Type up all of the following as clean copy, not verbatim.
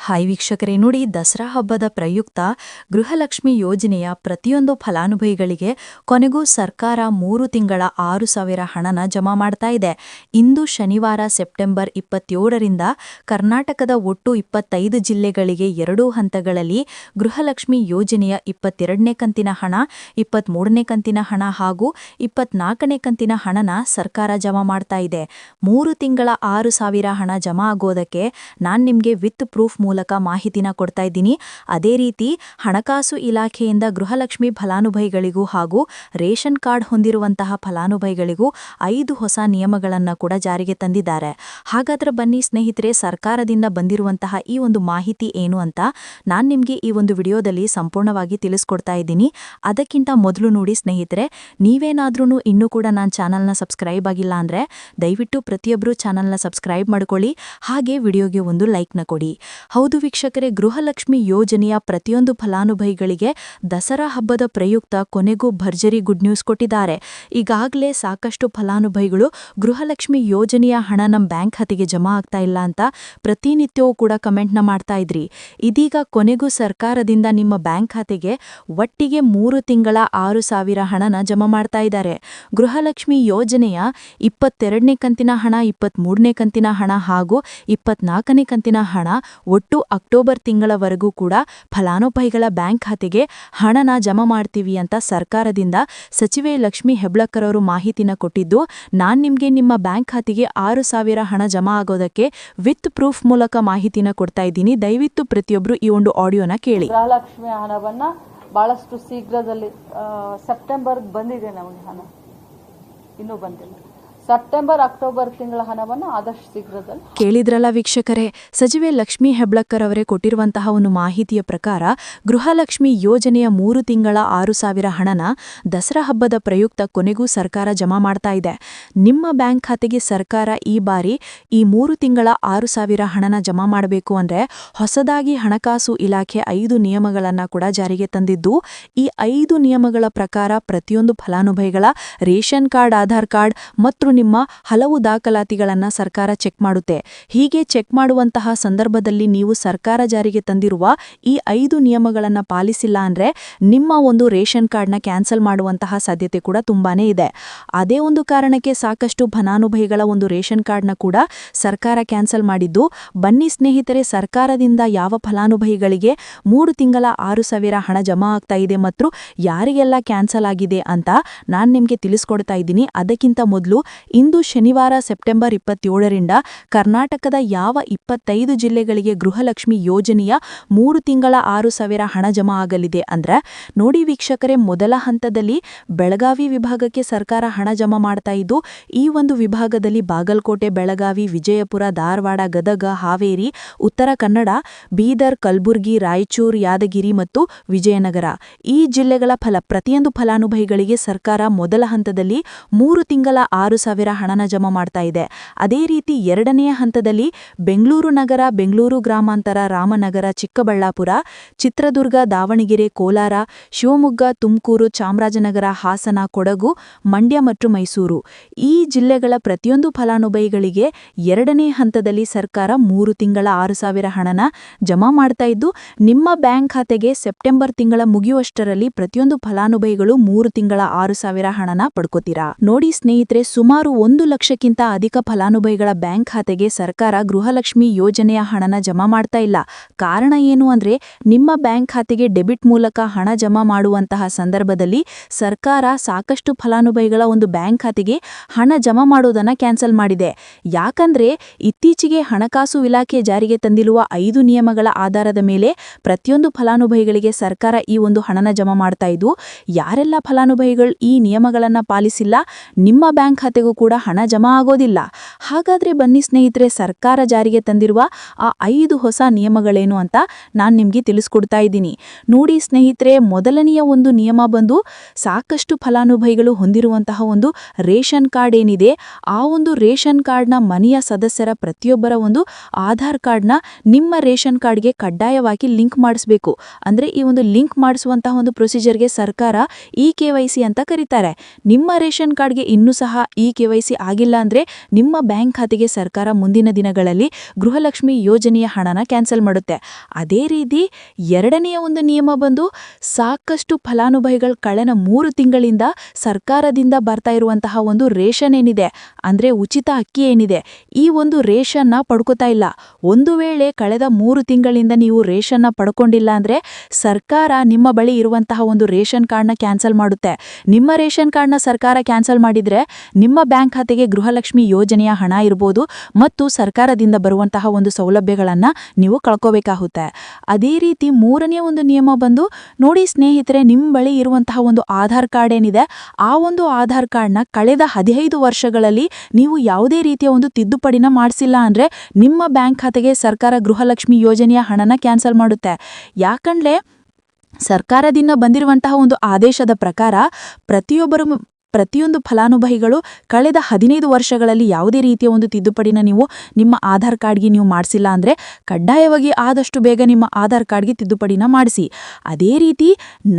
Hi ವೀಕ್ಷಕರೇ, ನೋಡಿ, ದಸರಾ ಹಬ್ಬದ ಪ್ರಯುಕ್ತ ಗೃಹಲಕ್ಷ್ಮಿ ಯೋಜನೆಯ ಪ್ರತಿಯೊಂದು ಫಲಾನುಭವಿಗಳಿಗೆ ಕೊನೆಗೂ ಸರ್ಕಾರ 3 ತಿಂಗಳ 6,000 ಹಣನ ಜಮಾ ಮಾಡ್ತಾ ಇದೆ. ಇಂದು ಶನಿವಾರ ಸೆಪ್ಟೆಂಬರ್ 27ರಿಂದ ಕರ್ನಾಟಕದ ಒಟ್ಟು 25 ಜಿಲ್ಲೆಗಳಿಗೆ 2 ಹಂತಗಳಲ್ಲಿ ಗೃಹಲಕ್ಷ್ಮಿ ಯೋಜನೆಯ 22ನೇ ಕಂತಿನ ಹಣ, 23ನೇ ಕಂತಿನ ಹಣ ಹಾಗೂ 24ನೇ ಕಂತಿನ ಹಣನ ಸರ್ಕಾರ ಜಮಾ ಮಾಡ್ತಾ ಇದೆ. 3 ತಿಂಗಳ 6,000 ಹಣ ಜಮಾ ಆಗೋದಕ್ಕೆ ನಾನು ನಿಮಗೆ ವಿತ್ ಪ್ರೂಫ್ ಮೂಲಕ ಮಾಹಿತಿನ ಕೊಡ್ತಾ ಇದ್ದೀನಿ. ಅದೇ ರೀತಿ ಹಣಕಾಸು ಇಲಾಖೆಯಿಂದ ಗೃಹಲಕ್ಷ್ಮಿ ಫಲಾನುಭವಿಗಳಿಗೂ ಹಾಗೂ ರೇಷನ್ ಕಾರ್ಡ್ ಹೊಂದಿರುವಂತಹ ಫಲಾನುಭವಿಗಳಿಗೂ 5 ಹೊಸ ನಿಯಮಗಳನ್ನು ಕೂಡ ಜಾರಿಗೆ ತಂದಿದ್ದಾರೆ. ಹಾಗಾದ್ರೆ ಬನ್ನಿ ಸ್ನೇಹಿತರೆ, ಸರ್ಕಾರದಿಂದ ಬಂದಿರುವಂತಹ ಈ ಒಂದು ಮಾಹಿತಿ ಏನು ಅಂತ ನಾನು ನಿಮಗೆ ಈ ಒಂದು ವಿಡಿಯೋದಲ್ಲಿ ಸಂಪೂರ್ಣವಾಗಿ ತಿಳಿಸ್ಕೊಡ್ತಾ ಇದ್ದೀನಿ. ಅದಕ್ಕಿಂತ ಮೊದಲು ನೋಡಿ ಸ್ನೇಹಿತರೆ, ನೀವೇನಾದ್ರೂ ಇನ್ನೂ ಕೂಡ ನನ್ನ ಚಾನಲ್ನ ಸಬ್ಸ್ಕ್ರೈಬ್ ಆಗಿಲ್ಲ ಅಂದರೆ ದಯವಿಟ್ಟು ಪ್ರತಿಯೊಬ್ಬರು ಚಾನಲ್ನ ಸಬ್ಸ್ಕ್ರೈಬ್ ಮಾಡ್ಕೊಳ್ಳಿ, ಹಾಗೆ ವಿಡಿಯೋಗೆ ಒಂದು ಲೈಕ್ನ ಕೊಡಿ. ಹೌದು ವೀಕ್ಷಕರೇ, ಗೃಹಲಕ್ಷ್ಮಿ ಯೋಜನೆಯ ಪ್ರತಿಯೊಂದು ಫಲಾನುಭವಿಗಳಿಗೆ ದಸರಾ ಹಬ್ಬದ ಪ್ರಯುಕ್ತ ಕೊನೆಗೂ ಭರ್ಜರಿ ಗುಡ್ ನ್ಯೂಸ್ ಕೊಟ್ಟಿದ್ದಾರೆ. ಈಗಾಗಲೇ ಸಾಕಷ್ಟು ಫಲಾನುಭವಿಗಳು ಗೃಹಲಕ್ಷ್ಮಿ ಯೋಜನೆಯ ಹಣ ನಮ್ಮ ಬ್ಯಾಂಕ್ ಖಾತೆಗೆ ಜಮಾ ಆಗ್ತಾ ಇಲ್ಲ ಅಂತ ಪ್ರತಿನಿತ್ಯವೂ ಕೂಡ ಕಮೆಂಟ್ನ ಮಾಡ್ತಾ ಇದ್ರಿ. ಇದೀಗ ಕೊನೆಗೂ ಸರ್ಕಾರದಿಂದ ನಿಮ್ಮ ಬ್ಯಾಂಕ್ ಖಾತೆಗೆ ಒಟ್ಟಿಗೆ 3 ತಿಂಗಳ 6,000 ಹಣನ ಜಮಾ ಮಾಡ್ತಾ ಇದ್ದಾರೆ. ಗೃಹಲಕ್ಷ್ಮಿ ಯೋಜನೆಯ 22ನೇ ಕಂತಿನ ಹಣ, 23ನೇ ಕಂತಿನ ಹಣ ಹಾಗೂ 24ನೇ ಕಂತಿನ ಹಣ ಒಟ್ಟು ಅಕ್ಟೋಬರ್ ತಿಂಗಳವರೆಗೂ ಕೂಡ ಫಲಾನುಭವಿಗಳ ಬ್ಯಾಂಕ್ ಖಾತೆಗೆ ಹಣನ ಜಮಾ ಮಾಡ್ತೀವಿ ಅಂತ ಸರ್ಕಾರದಿಂದ ಸಚಿವೆ ಲಕ್ಷ್ಮೀ ಹೆಬ್ಳಕ್ಕರ್ ಅವರು ಮಾಹಿತಿನ ಕೊಟ್ಟಿದ್ದು, ನಾನು ನಿಮಗೆ ನಿಮ್ಮ ಬ್ಯಾಂಕ್ ಖಾತೆಗೆ 6,000 ಹಣ ಜಮಾ ಆಗೋದಕ್ಕೆ ವಿತ್ ಪ್ರೂಫ್ ಮೂಲಕ ಮಾಹಿತಿನ ಕೊಡ್ತಾ ಇದ್ದೀನಿ. ದಯವಿಟ್ಟು ಪ್ರತಿಯೊಬ್ಬರು ಈ ಒಂದು ಆಡಿಯೋನ ಕೇಳಿ. ಗೃಹಲಕ್ಷ್ಮಿ ಹಣವನ್ನ ಬಹಳಷ್ಟು ಶೀಘ್ರದಲ್ಲಿ ಸೆಪ್ಟೆಂಬರ್ ಬಂದಿದೆ, ನಮಗೆ ಹಣ ಇನ್ನೂ ಬಂದಿಲ್ಲ. ಸೆಪ್ಟೆಂಬರ್ ಅಕ್ಟೋಬರ್ ತಿಂಗಳ ಹಣವನ್ನು ಆದಷ್ಟು ಶೀಘ್ರದಲ್ಲಿ ಕೇಳಿದ್ರಲ್ಲ ವೀಕ್ಷಕರೇ, ಸಚಿವೆ ಲಕ್ಷ್ಮೀ ಹೆಬ್ಳಕ್ಕರ್ ಅವರೇ ಕೊಟ್ಟಿರುವಂತಹ ಒಂದು ಮಾಹಿತಿಯ ಪ್ರಕಾರ ಗೃಹಲಕ್ಷ್ಮಿ ಯೋಜನೆಯ 3 ತಿಂಗಳ 6,000 ಹಣನ ದಸರಾ ಹಬ್ಬದ ಪ್ರಯುಕ್ತ ಕೊನೆಗೂ ಸರ್ಕಾರ ಜಮಾ ಮಾಡ್ತಾ ಇದೆ. ನಿಮ್ಮ ಬ್ಯಾಂಕ್ ಖಾತೆಗೆ ಸರ್ಕಾರ ಈ ಬಾರಿ ಈ 3 ತಿಂಗಳ 6,000 ಹಣನ ಜಮಾ ಮಾಡಬೇಕು ಅಂದರೆ ಹೊಸದಾಗಿ ಹಣಕಾಸು ಇಲಾಖೆ 5 ನಿಯಮಗಳನ್ನು ಕೂಡ ಜಾರಿಗೆ ತಂದಿದ್ದು, ಈ 5 ನಿಯಮಗಳ ಪ್ರಕಾರ ಪ್ರತಿಯೊಂದು ಫಲಾನುಭವಿಗಳ ರೇಷನ್ ಕಾರ್ಡ್, ಆಧಾರ್ ಕಾರ್ಡ್ ಮತ್ತು ನಿಮ್ಮ ಹಲವು ದಾಖಲಾತಿಗಳನ್ನು ಸರ್ಕಾರ ಚೆಕ್ ಮಾಡುತ್ತೆ. ಹೀಗೆ ಚೆಕ್ ಮಾಡುವಂತಹ ಸಂದರ್ಭದಲ್ಲಿ ನೀವು ಸರ್ಕಾರ ಜಾರಿಗೆ ತಂದಿರುವ ಈ 5 ನಿಯಮಗಳನ್ನು ಪಾಲಿಸಿಲ್ಲ ಅಂದರೆ ನಿಮ್ಮ ಒಂದು ರೇಷನ್ ಕಾರ್ಡ್ನ ಕ್ಯಾನ್ಸಲ್ ಮಾಡುವಂತಹ ಸಾಧ್ಯತೆ ಕೂಡ ತುಂಬಾನೇ ಇದೆ. ಅದೇ ಒಂದು ಕಾರಣಕ್ಕೆ ಸಾಕಷ್ಟು ಫಲಾನುಭವಿಗಳ ಒಂದು ರೇಷನ್ ಕಾರ್ಡ್ನ ಕೂಡ ಸರ್ಕಾರ ಕ್ಯಾನ್ಸಲ್ ಮಾಡಿದ್ದು. ಬನ್ನಿ ಸ್ನೇಹಿತರೆ, ಸರ್ಕಾರದಿಂದ ಯಾವ ಫಲಾನುಭವಿಗಳಿಗೆ 3 ತಿಂಗಳ 6,000 ಹಣ ಜಮಾ ಆಗ್ತಾ ಇದೆ ಮತ್ತು ಯಾರಿಗೆಲ್ಲ ಕ್ಯಾನ್ಸಲ್ ಆಗಿದೆ ಅಂತ ನಾನು ನಿಮಗೆ ತಿಳಿಸ್ಕೊಡ್ತಾ ಇದ್ದೀನಿ. ಅದಕ್ಕಿಂತ ಮೊದಲು ಇಂದು ಶನಿವಾರ ಸೆಪ್ಟೆಂಬರ್ 27ರಿಂದ ಕರ್ನಾಟಕದ ಯಾವ 25 ಜಿಲ್ಲೆಗಳಿಗೆ ಗೃಹಲಕ್ಷ್ಮಿ ಯೋಜನೆಯ 3 ತಿಂಗಳ 6,000 ಹಣ ಜಮಾ ಆಗಲಿದೆ ಅಂದ್ರೆ ನೋಡಿ ವೀಕ್ಷಕರೇ, ಮೊದಲ ಹಂತದಲ್ಲಿ ಬೆಳಗಾವಿ ವಿಭಾಗಕ್ಕೆ ಸರ್ಕಾರ ಹಣ ಜಮಾ ಮಾಡ್ತಾ ಇದ್ದು, ಈ ಒಂದು ವಿಭಾಗದಲ್ಲಿ ಬಾಗಲಕೋಟೆ, ಬೆಳಗಾವಿ, ವಿಜಯಪುರ, ಧಾರವಾಡ, ಗದಗ, ಹಾವೇರಿ, ಉತ್ತರ ಕನ್ನಡ, ಬೀದರ್, ಕಲಬುರಗಿ, ರಾಯಚೂರು, ಯಾದಗಿರಿ ಮತ್ತು ವಿಜಯನಗರ ಈ ಜಿಲ್ಲೆಗಳ ಪ್ರತಿಯೊಂದು ಫಲಾನುಭವಿಗಳಿಗೆ ಸರ್ಕಾರ ಮೊದಲ ಹಂತದಲ್ಲಿ 3 ತಿಂಗಳ 6,000 ಹಣನ ಜಮಾ ಮಾಡ್ತಾ ಇದೆ. ಅದೇ ರೀತಿ ಎರಡನೆಯ ಹಂತದಲ್ಲಿ ಬೆಂಗಳೂರು ನಗರ, ಬೆಂಗಳೂರು ಗ್ರಾಮಾಂತರ, ರಾಮನಗರ, ಚಿಕ್ಕಬಳ್ಳಾಪುರ, ಚಿತ್ರದುರ್ಗ, ದಾವಣಗೆರೆ, ಕೋಲಾರ, ಶಿವಮೊಗ್ಗ, ತುಮಕೂರು, ಚಾಮರಾಜನಗರ, ಹಾಸನ, ಕೊಡಗು, ಮಂಡ್ಯ ಮತ್ತು ಮೈಸೂರು ಈ ಜಿಲ್ಲೆಗಳ ಪ್ರತಿಯೊಂದು ಫಲಾನುಭವಿಗಳಿಗೆ ಎರಡನೇ ಹಂತದಲ್ಲಿ ಸರ್ಕಾರ 3 ತಿಂಗಳ 6,000 ಹಣನ ಜಮಾ ಮಾಡ್ತಾ ಇದ್ದು, ನಿಮ್ಮ ಬ್ಯಾಂಕ್ ಖಾತೆಗೆ ಸೆಪ್ಟೆಂಬರ್ ತಿಂಗಳ ಮುಗಿಯುವಷ್ಟರಲ್ಲಿ ಪ್ರತಿಯೊಂದು ಫಲಾನುಭವಿಗಳು 3 ತಿಂಗಳ 6,000 ಹಣನ ಪಡ್ಕೋತೀರಾ. ನೋಡಿ ಸ್ನೇಹಿತರೆ, ಸುಮಾರು 1 ಲಕ್ಷಕ್ಕಿಂತ ಅಧಿಕ ಫಲಾನುಭವಿಗಳ ಬ್ಯಾಂಕ್ ಖಾತೆಗೆ ಸರ್ಕಾರ ಗೃಹಲಕ್ಷ್ಮಿ ಯೋಜನೆಯ ಹಣನ ಜಮಾ ಮಾಡ್ತಾ ಇಲ್ಲ. ಕಾರಣ ಏನು ಅಂದ್ರೆ, ನಿಮ್ಮ ಬ್ಯಾಂಕ್ ಖಾತೆಗೆ ಡೆಬಿಟ್ ಮೂಲಕ ಹಣ ಜಮಾ ಮಾಡುವಂತಹ ಸಂದರ್ಭದಲ್ಲಿ ಸರ್ಕಾರ ಸಾಕಷ್ಟು ಫಲಾನುಭವಿಗಳ ಒಂದು ಬ್ಯಾಂಕ್ ಖಾತೆಗೆ ಹಣ ಜಮಾ ಮಾಡೋದನ್ನ ಕ್ಯಾನ್ಸಲ್ ಮಾಡಿದೆ. ಯಾಕಂದ್ರೆ ಇತ್ತೀಚೆಗೆ ಹಣಕಾಸು ಇಲಾಖೆ ಜಾರಿಗೆ ತಂದಿರುವ 5 ನಿಯಮಗಳ ಆಧಾರದ ಮೇಲೆ ಪ್ರತಿಯೊಂದು ಫಲಾನುಭವಿಗಳಿಗೆ ಸರ್ಕಾರ ಈ ಒಂದು ಹಣನ ಜಮಾ ಮಾಡ್ತಾ ಇದ್ದು, ಯಾರೆಲ್ಲ ಫಲಾನುಭವಿಗಳು ಈ ನಿಯಮಗಳನ್ನು ಪಾಲಿಸಿಲ್ಲ ನಿಮ್ಮ ಬ್ಯಾಂಕ್ ಖಾತೆಗೂ ಕೂಡ ಹಣ ಜಮಾ ಆಗೋದಿಲ್ಲ. ಹಾಗಾದ್ರೆ ಬನ್ನಿ ಸ್ನೇಹಿತರೆ, ಸರ್ಕಾರ ಜಾರಿಗೆ ತಂದಿರುವ ಆ 5 ಹೊಸ ನಿಯಮಗಳೇನು ಅಂತ ನಾನು ನಿಮಗೆ ತಿಳಿಸ್ಕೊಡ್ತಾ ಇದ್ದೀನಿ. ನೋಡಿ ಸ್ನೇಹಿತರೆ, ಮೊದಲನೆಯ ಒಂದು ನಿಯಮ ಬಂದು ಸಾಕಷ್ಟು ಫಲಾನುಭವಿಗಳು ಹೊಂದಿರುವಂತಹ ಒಂದು ರೇಷನ್ ಕಾರ್ಡ್ ಏನಿದೆ, ಆ ಒಂದು ರೇಷನ್ ಕಾರ್ಡ್ನ ಮನೆಯ ಸದಸ್ಯರ ಪ್ರತಿಯೊಬ್ಬರ ಒಂದು ಆಧಾರ್ ಕಾರ್ಡ್ನ ನಿಮ್ಮ ರೇಷನ್ ಕಾರ್ಡ್ಗೆ ಕಡ್ಡಾಯವಾಗಿ ಲಿಂಕ್ ಮಾಡಿಸಬೇಕು. ಅಂದ್ರೆ ಈ ಒಂದು ಲಿಂಕ್ ಮಾಡಿಸುವಂತಹ ಒಂದು ಪ್ರೊಸೀಜರ್ಗೆ ಸರ್ಕಾರ KYC ಅಂತ ಕರೀತಾರೆ. ನಿಮ್ಮ ರೇಷನ್ ಕಾರ್ಡ್ಗೆ ಇನ್ನೂ ಸಹ KYC ಆಗಿಲ್ಲ ಅಂದರೆ ನಿಮ್ಮ ಬ್ಯಾಂಕ್ ಖಾತೆಗೆ ಸರ್ಕಾರ ಮುಂದಿನ ದಿನಗಳಲ್ಲಿ ಗೃಹಲಕ್ಷ್ಮಿ ಯೋಜನೆಯ ಹಣನ ಕ್ಯಾನ್ಸಲ್ ಮಾಡುತ್ತೆ. ಅದೇ ರೀತಿ ಎರಡನೆಯ ಒಂದು ನಿಯಮ ಬಂದು ಸಾಕಷ್ಟು ಫಲಾನುಭವಿಗಳು ಕಳೆದ 3 ತಿಂಗಳಿಂದ ಸರ್ಕಾರದಿಂದ ಬರ್ತಾ ಇರುವಂತಹ ಒಂದು ರೇಷನ್ ಏನಿದೆ ಅಂದರೆ ಉಚಿತ ಅಕ್ಕಿ ಏನಿದೆ ಈ ಒಂದು ರೇಷನ್ನ ಪಡ್ಕೋತಾ ಇಲ್ಲ. ಒಂದು ವೇಳೆ ಕಳೆದ 3 ತಿಂಗಳಿಂದ ನೀವು ರೇಷನ್ನ ಪಡ್ಕೊಂಡಿಲ್ಲ ಅಂದರೆ ಸರ್ಕಾರ ನಿಮ್ಮ ಬಳಿ ಇರುವಂತಹ ಒಂದು ರೇಷನ್ ಕಾರ್ಡ್ನ ಕ್ಯಾನ್ಸಲ್ ಮಾಡುತ್ತೆ. ನಿಮ್ಮ ರೇಷನ್ ಕಾರ್ಡ್ನ ಸರ್ಕಾರ ಕ್ಯಾನ್ಸಲ್ ಮಾಡಿದರೆ ನಿಮ್ಮ ಬ್ಯಾಂಕ್ ಖಾತೆಗೆ ಗೃಹಲಕ್ಷ್ಮಿ ಯೋಜನೆಯ ಹಣ ಇರ್ಬೋದು ಮತ್ತು ಸರ್ಕಾರದಿಂದ ಬರುವಂತಹ ಒಂದು ಸೌಲಭ್ಯಗಳನ್ನು ನೀವು ಕಳ್ಕೋಬೇಕಾಗುತ್ತೆ. ಅದೇ ರೀತಿ ಮೂರನೇ ಒಂದು ನಿಯಮ ಬಂದು ನೋಡಿ ಸ್ನೇಹಿತರೆ, ನಿಮ್ಮ ಬಳಿ ಇರುವಂತಹ ಒಂದು ಆಧಾರ್ ಕಾರ್ಡ್ ಏನಿದೆ ಆ ಒಂದು ಆಧಾರ್ ಕಾರ್ಡ್ನ ಕಳೆದ 15 ವರ್ಷಗಳಲ್ಲಿ ನೀವು ಯಾವುದೇ ರೀತಿಯ ಒಂದು ತಿದ್ದುಪಡಿನ ಮಾಡಿಸಿಲ್ಲ ಅಂದರೆ ನಿಮ್ಮ ಬ್ಯಾಂಕ್ ಖಾತೆಗೆ ಸರ್ಕಾರ ಗೃಹಲಕ್ಷ್ಮಿ ಯೋಜನೆಯ ಹಣನ ಕ್ಯಾನ್ಸಲ್ ಮಾಡುತ್ತೆ. ಯಾಕಂದ್ರೆ ಸರ್ಕಾರದಿಂದ ಬಂದಿರುವಂತಹ ಒಂದು ಆದೇಶದ ಪ್ರಕಾರ ಪ್ರತಿಯೊಂದು ಫಲಾನುಭವಿಗಳು ಕಳೆದ 15 ವರ್ಷಗಳಲ್ಲಿ ಯಾವುದೇ ರೀತಿಯ ಒಂದು ತಿದ್ದುಪಡಿನ ನೀವು ನಿಮ್ಮ ಆಧಾರ್ ಕಾರ್ಡ್ಗೆ ನೀವು ಮಾಡಿಸಿಲ್ಲ ಅಂದರೆ ಕಡ್ಡಾಯವಾಗಿ ಆದಷ್ಟು ಬೇಗ ನಿಮ್ಮ ಆಧಾರ್ ಕಾರ್ಡ್ಗೆ ತಿದ್ದುಪಡಿನ ಮಾಡಿಸಿ. ಅದೇ ರೀತಿ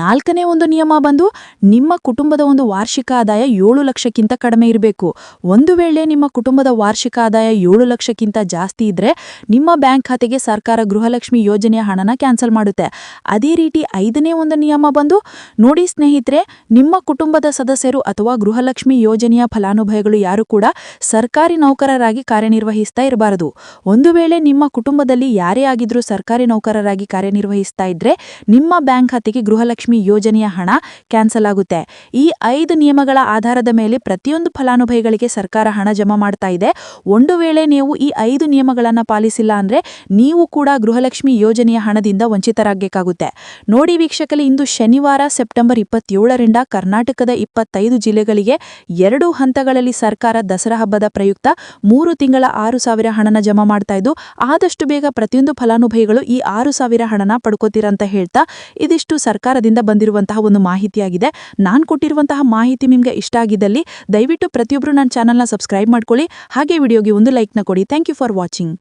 4ನೇ ಒಂದು ನಿಯಮ ಬಂದು ನಿಮ್ಮ ಕುಟುಂಬದ ಒಂದು ವಾರ್ಷಿಕ ಆದಾಯ 7 ಲಕ್ಷಕ್ಕಿಂತ ಕಡಿಮೆ ಇರಬೇಕು. ಒಂದು ವೇಳೆ ನಿಮ್ಮ ಕುಟುಂಬದ ವಾರ್ಷಿಕ ಆದಾಯ 7 ಲಕ್ಷಕ್ಕಿಂತ ಜಾಸ್ತಿ ಇದ್ದರೆ ನಿಮ್ಮ ಬ್ಯಾಂಕ್ ಖಾತೆಗೆ ಸರ್ಕಾರ ಗೃಹಲಕ್ಷ್ಮಿ ಯೋಜನೆಯ ಹಣನ ಕ್ಯಾನ್ಸಲ್ ಮಾಡುತ್ತೆ. ಅದೇ ರೀತಿ 5ನೇ ಒಂದು ನಿಯಮ ಬಂದು ನೋಡಿ ಸ್ನೇಹಿತರೆ, ನಿಮ್ಮ ಕುಟುಂಬದ ಸದಸ್ಯರು ಅಥವಾ ಗೃಹಲಕ್ಷ್ಮಿ ಯೋಜನೆಯ ಫಲಾನುಭವಿಗಳು ಯಾರು ಕೂಡ ಸರ್ಕಾರಿ ನೌಕರರಾಗಿ ಕಾರ್ಯನಿರ್ವಹಿಸ್ತಾ ಇರಬಾರದು. ಒಂದು ವೇಳೆ ನಿಮ್ಮ ಕುಟುಂಬದಲ್ಲಿ ಯಾರೇ ಆಗಿದ್ರೂ ಸರ್ಕಾರಿ ನೌಕರರಾಗಿ ಕಾರ್ಯನಿರ್ವಹಿಸ್ತಾ ಇದ್ರೆ ನಿಮ್ಮ ಬ್ಯಾಂಕ್ ಖಾತೆಗೆ ಗೃಹಲಕ್ಷ್ಮಿ ಯೋಜನೆಯ ಹಣ ಕ್ಯಾನ್ಸಲ್ ಆಗುತ್ತೆ. ಈ 5 ನಿಯಮಗಳ ಆಧಾರದ ಮೇಲೆ ಪ್ರತಿಯೊಂದು ಫಲಾನುಭವಿಗಳಿಗೆ ಸರ್ಕಾರ ಹಣ ಜಮಾ ಮಾಡ್ತಾ ಇದೆ. ಒಂದು ವೇಳೆ ನೀವು ಈ 5 ನಿಯಮಗಳನ್ನು ಪಾಲಿಸಿಲ್ಲ ಅಂದ್ರೆ ನೀವು ಕೂಡ ಗೃಹಲಕ್ಷ್ಮಿ ಯೋಜನೆಯ ಹಣದಿಂದ ವಂಚಿತರಾಗಬೇಕಾಗುತ್ತೆ. ನೋಡಿ ವೀಕ್ಷಕರೇ, ಇಂದು ಶನಿವಾರ ಸೆಪ್ಟೆಂಬರ್ 27ರಿಂದ ಕರ್ನಾಟಕದ 25 ಜಿಲ್ಲೆಗಳಿಗೆ 2 ಹಂತಗಳಲ್ಲಿ ಸರ್ಕಾರ ದಸರಾ ಹಬ್ಬದ ಪ್ರಯುಕ್ತ 3 ತಿಂಗಳ 6,000 ಹಣನ ಜಮಾ ಮಾಡ್ತಾ ಇದ್ದು ಆದಷ್ಟು ಬೇಗ ಪ್ರತಿಯೊಂದು ಫಲಾನುಭವಿಗಳು ಈ 6,000 ಹಣನ ಪಡ್ಕೋತೀರಂತ ಹೇಳ್ತಾ ಇದಿಷ್ಟು ಸರ್ಕಾರದಿಂದ ಬಂದಿರುವಂತಹ ಒಂದು ಮಾಹಿತಿಯಾಗಿದೆ. ನಾನು ಕೊಟ್ಟಿರುವಂತಹ ಮಾಹಿತಿ ನಿಮಗೆ ಇಷ್ಟ ಆಗಿದ್ದಲ್ಲಿ ದಯವಿಟ್ಟು ಪ್ರತಿಯೊಬ್ಬರು ನನ್ನ ಚಾನಲ್ನ ಸಬ್ಸ್ಕ್ರೈಬ್ ಮಾಡ್ಕೊಳ್ಳಿ. ಹಾಗೆ ವಿಡಿಯೋಗೆ ಒಂದು ಲೈಕ್ನ ಕೊಡಿ. Thank you for watching.